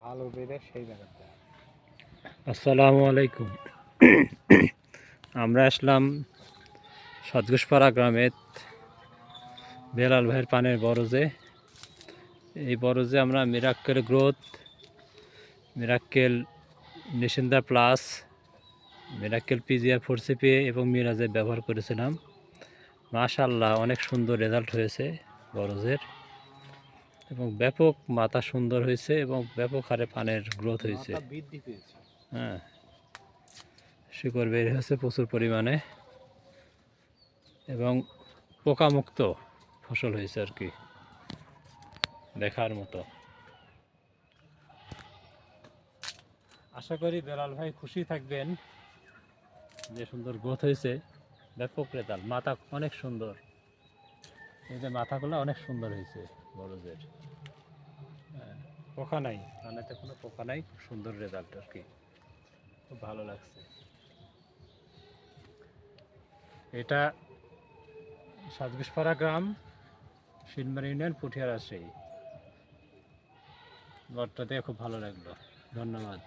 আলু বেড়ে সেই জায়গাটা। আসসালামু আলাইকুম। আমরা আসলাম সদঘোষপাড়া গ্রামে বেলাল ভাইয়ের পানের বরজে। এই বরজে আমরা মিরাক্কেল গ্রোথ, মিরাক্কেল নিশিন্দা প্লাস, মিরাক্কেল পিজিআর 4CP এবং মিরাজে ব্যবহার করেছিলাম। মাশাআল্লাহ অনেক সুন্দর রেজাল্ট হয়েছে বরজের, এবং ব্যাপক মাথা সুন্দর হয়েছে এবং ব্যাপক হারে পানের গ্রোথ হয়েছে। বৃদ্ধি পেয়েছে। হ্যাঁ, শিকড় বের হয়েছে প্রচুর পরিমাণে এবং পোকামুক্ত ফসল হয়েছে আর কি, দেখার মতো। আশা করি বেলাল ভাই খুশি থাকবেন যে সুন্দর গ্রোথ হয়েছে, ব্যাপক রেজাল্ট। মাথা অনেক সুন্দর, এই যে মাথাগুলো অনেক সুন্দর হয়েছে বড়দের। পোকা নাই, পানাতে কোনো পোকা নাই, খুব সুন্দর রেজাল্ট আর কি, খুব ভালো লাগছে। এটা সদঘোষপাড়া গ্রাম, শিলমারি ইউনিয়ন, পুঠিয়া, রাজশাহী। ঘরটা দিয়ে খুব ভালো লাগলো। ধন্যবাদ।